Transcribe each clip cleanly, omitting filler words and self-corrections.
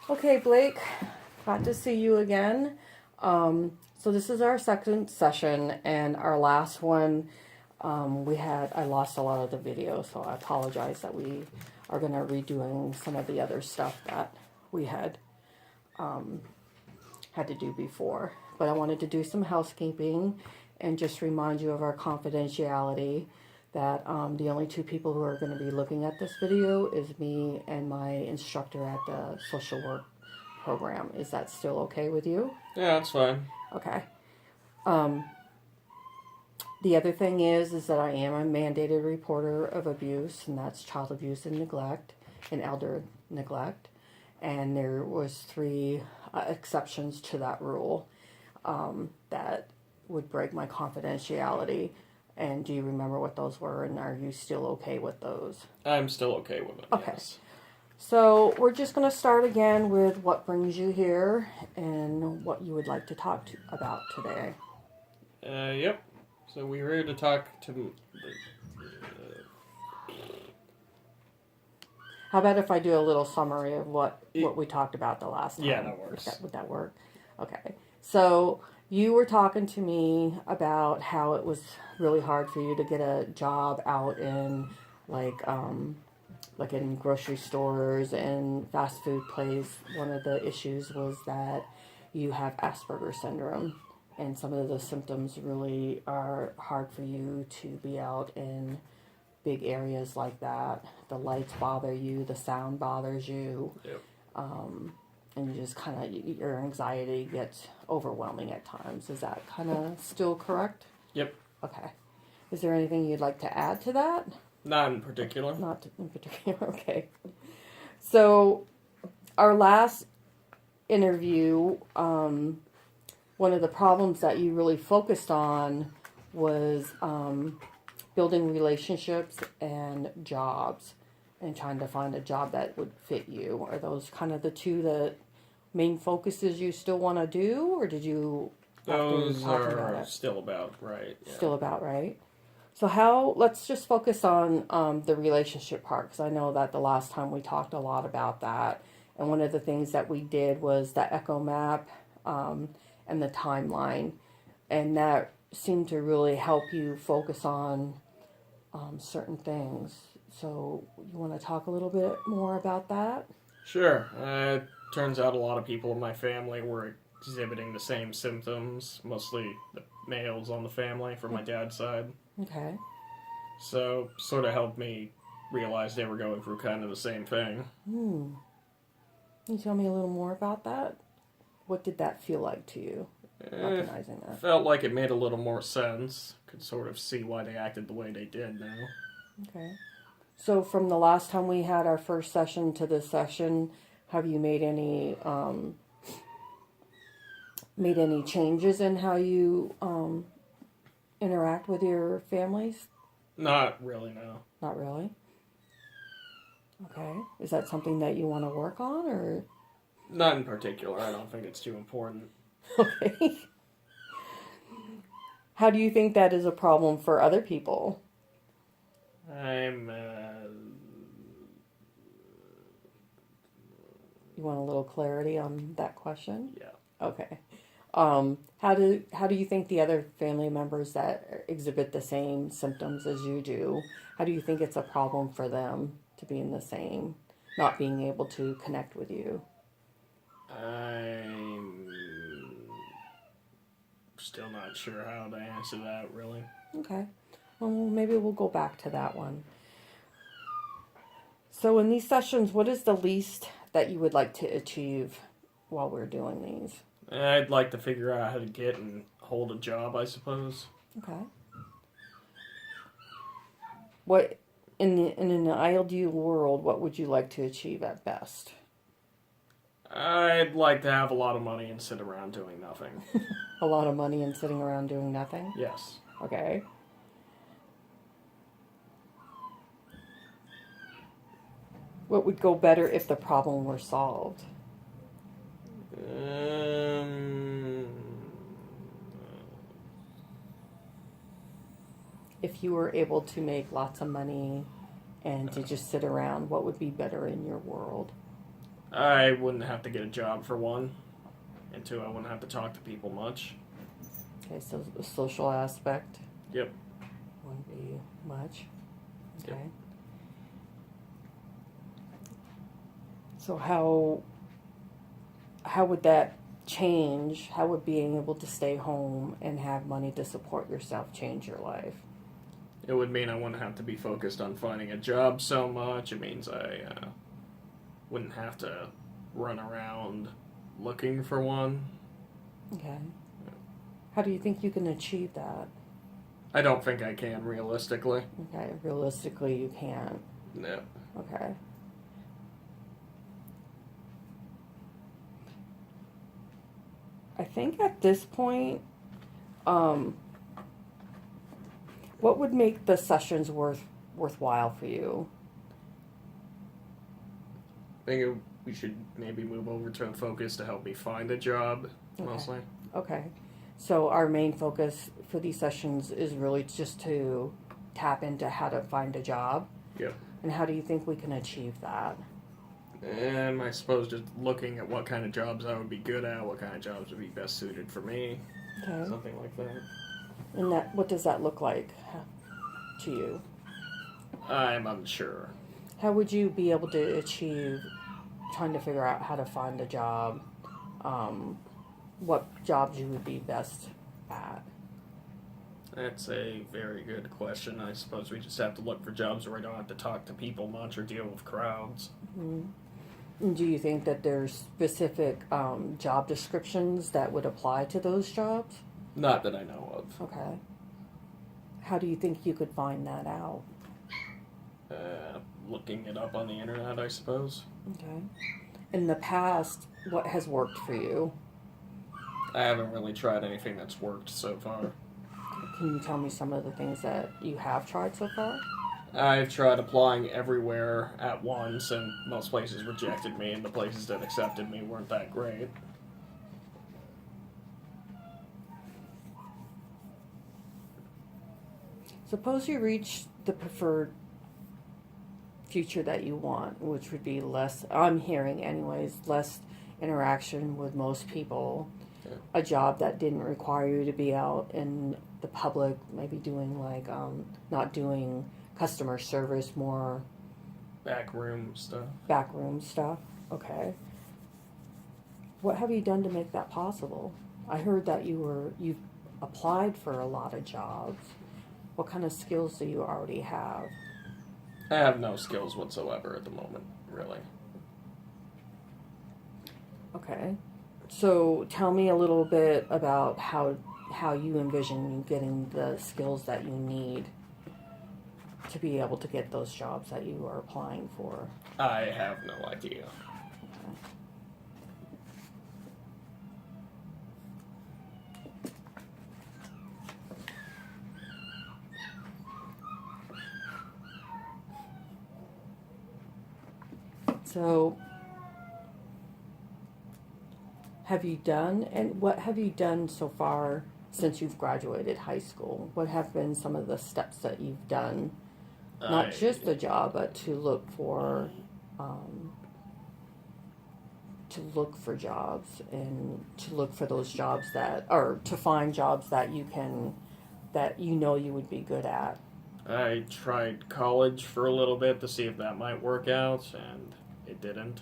Okay, Blake, glad to see you again. So this is our second session, and our last one, I lost a lot of the video, so I apologize that we are going to redoing some of the other stuff that we had to do before. But I wanted to do some housekeeping and just remind you of our confidentiality that the only two people who are going to be looking at this video is me and my instructor at the social work program. Is that still okay with you? Yeah, that's fine. Okay. The other thing is that I am a mandated reporter of abuse, and that's child abuse and neglect and elder neglect. And there was three exceptions to that rule that would break my confidentiality. And do you remember what those were, and are you still okay with those? I'm still okay with it, Okay. yes. So we're just going to start again with what brings you here and what you would like to talk about today. Yep. So we're here to talk to... How about if I do a little summary of what we talked about the last time? Yeah, that works. Would that work? Okay. So you were talking to me about how it was really hard for you to get a job out in like in grocery stores and fast food place. One of the issues was that you have Asperger's syndrome, and some of the symptoms really are hard for you to be out in big areas like that. The lights bother you, the sound bothers you, Yep. and you just kind of, your anxiety gets overwhelming at times. Is that kind of still correct? Yep. Okay. Is there anything you'd like to add to that? Not in particular. Not in particular, okay. So, our last interview, one of the problems that you really focused on was building relationships and jobs and trying to find a job that would fit you. Are those kind of the two the main focuses you still want to do, or did you Those are still about right. Yeah. Still about right? So let's just focus on the relationship part, because I know that the last time we talked a lot about that, and one of the things that we did was the echo map and the timeline, and that seemed to really help you focus on certain things. So you want to talk a little bit more about that? Sure. Turns out a lot of people in my family were exhibiting the same symptoms, mostly the males on the family from my dad's side. Okay. So, sort of helped me realize they were going through kind of the same thing. Can you tell me a little more about that? What did that feel like to you, recognizing that? Felt like it made a little more sense. Could sort of see why they acted the way they did now. Okay. So from the last time we had our first session to this session, have you made any changes in how you interact with your families? Not really, no. Not really? Okay. Is that something that you want to work on, or? Not in particular. I don't think it's too important. Okay. How do you think that is a problem for other people? You want a little clarity on that question? Yeah. Okay. How do you think the other family members that exhibit the same symptoms as you do, how do you think it's a problem for them to be in the same, not being able to connect with you? I'm still not sure how to answer that, really. Okay. Well, maybe we'll go back to that one. So in these sessions, what is the least that you would like to achieve while we're doing these? I'd like to figure out how to get and hold a job, I suppose. Okay. What in an ideal world, what would you like to achieve at best? I'd like to have a lot of money and sit around doing nothing. A lot of money and sitting around doing nothing? Yes. Okay. What would go better if the problem were solved? If you were able to make lots of money and to just sit around, what would be better in your world? I wouldn't have to get a job for one, and two, I wouldn't have to talk to people much. Okay, so the social aspect Yep. wouldn't be much. Okay. Yep. So how would that change? How would being able to stay home and have money to support yourself change your life? It would mean I wouldn't have to be focused on finding a job so much. It means I wouldn't have to run around looking for one. Okay. How do you think you can achieve that? I don't think I can realistically. Okay, realistically you can't. No. Okay. I think at this point, what would make the sessions worthwhile for you? I think we should maybe move over to a focus to help me find a job, mostly. Okay. So our main focus for these sessions is really just to tap into how to find a job. Yep. And how do you think we can achieve that? And I suppose just looking at what kind of jobs I would be good at, what kind of jobs would be best suited for me, Okay. something like that. And that, what does that look like to you? I'm unsure. How would you be able to achieve trying to figure out how to find a job? What jobs you would be best at? That's a very good question. I suppose we just have to look for jobs where we don't have to talk to people much or deal with crowds. Mm-hmm. And do you think that there's specific job descriptions that would apply to those jobs? Not that I know of. Okay. How do you think you could find that out? Looking it up on the internet, I suppose. Okay. In the past, what has worked for you? I haven't really tried anything that's worked so far. Can you tell me some of the things that you have tried so far? I've tried applying everywhere at once, and most places rejected me, and the places that accepted me weren't that great. Suppose you reach the preferred future that you want, which would be less, I'm hearing anyways, less interaction with most people, a job that didn't require you to be out in the public, maybe doing like, not doing customer service, more Backroom stuff. backroom stuff. Okay. What have you done to make that possible? I heard that you've applied for a lot of jobs. What kind of skills do you already have? I have no skills whatsoever at the moment, really. Okay. So tell me a little bit about how you envision getting the skills that you need to be able to get those jobs that you are applying for. I have no idea. Okay. So, what have you done so far since you've graduated high school? What have been some of the steps that you've done, not just a job, but to look for jobs and to look for those jobs or to find jobs that you know you would be good at? I tried college for a little bit to see if that might work out, and it didn't.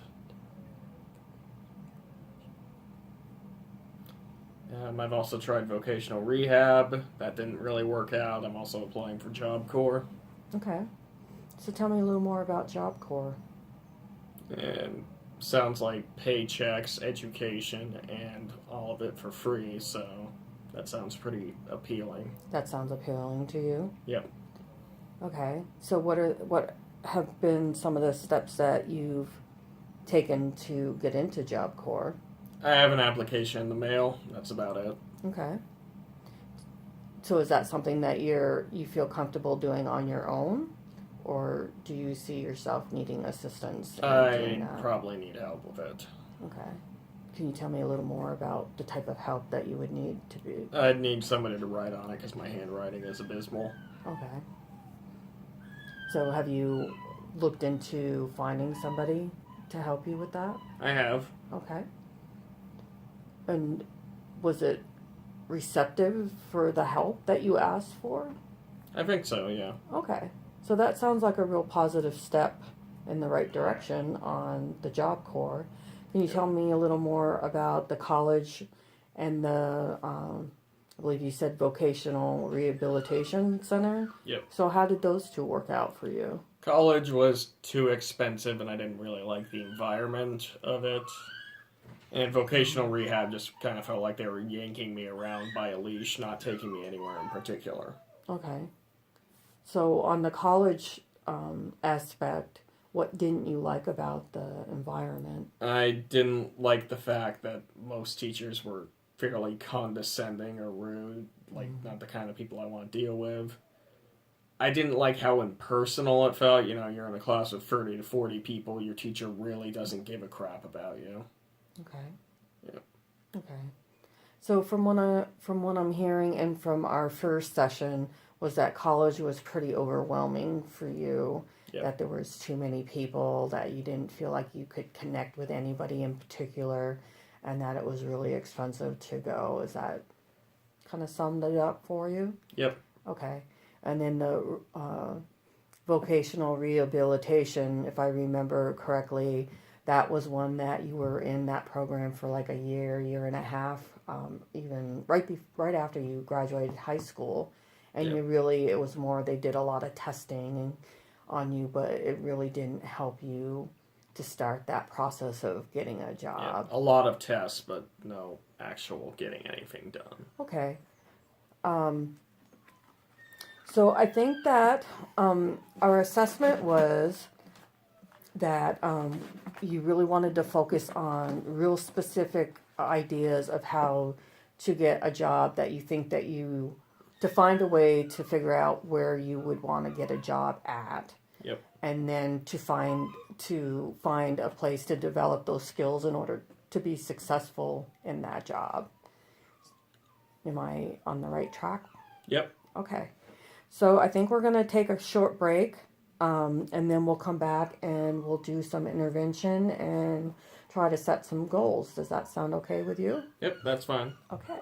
I've also tried vocational rehab. That didn't really work out. I'm also applying for Job Corps. Okay. So tell me a little more about Job Corps. And sounds like paychecks, education, and all of it for free, so that sounds pretty appealing. That sounds appealing to you? Yep. Okay. So what have been some of the steps that you've taken to get into Job Corps? I have an application in the mail. That's about it. Okay. So is that something that you feel comfortable doing on your own? Or do you see yourself needing assistance in doing I that? probably need help with it. Okay. Can you tell me a little more about the type of help that you would need to be? I'd need somebody to write on it because my handwriting is abysmal. Okay. So have you looked into finding somebody to help you with that? I have. Okay. And was it receptive for the help that you asked for? I think so, yeah. Okay. So that sounds like a real positive step in the right direction on the Job Corps. Can you tell me a little more about the college and the, I believe you said vocational rehabilitation center? Yep. So how did those two work out for you? College was too expensive, and I didn't really like the environment of it. And vocational rehab just kind of felt like they were yanking me around by a leash, not taking me anywhere in particular. Okay. So on the college aspect, what didn't you like about the environment? I didn't like the fact that most teachers were fairly condescending or rude, like not the kind of people I want to deal with. I didn't like how impersonal it felt. You know, you're in a class of 30 to 40 people, your teacher really doesn't give a crap about you. Okay. Yeah. Okay. So from what I'm hearing and from our first session was that college was pretty overwhelming for you. Yep. That there was too many people, that you didn't feel like you could connect with anybody in particular, and that it was really expensive to go. Is that kind of summed it up for you? Yep. Okay. And then the vocational rehabilitation, if I remember correctly, that was one that you were in that program for like a year and a half, even right after you graduated high school, and Yep. you really, it was more, they did a lot of testing on you, but it really didn't help you to start that process of getting a job. Yeah. A lot of tests, but no actual getting anything done. Okay. So I think that our assessment was that you really wanted to focus on real specific ideas of how to get a job, that you think that you, to find a way to figure out where you would want to get a job at. Yep. And then to find a place to develop those skills in order to be successful in that job. Am I on the right track? Yep. Okay. So I think we're going to take a short break, and then we'll come back and we'll do some intervention and try to set some goals. Does that sound okay with you? Yep, that's fine. Okay.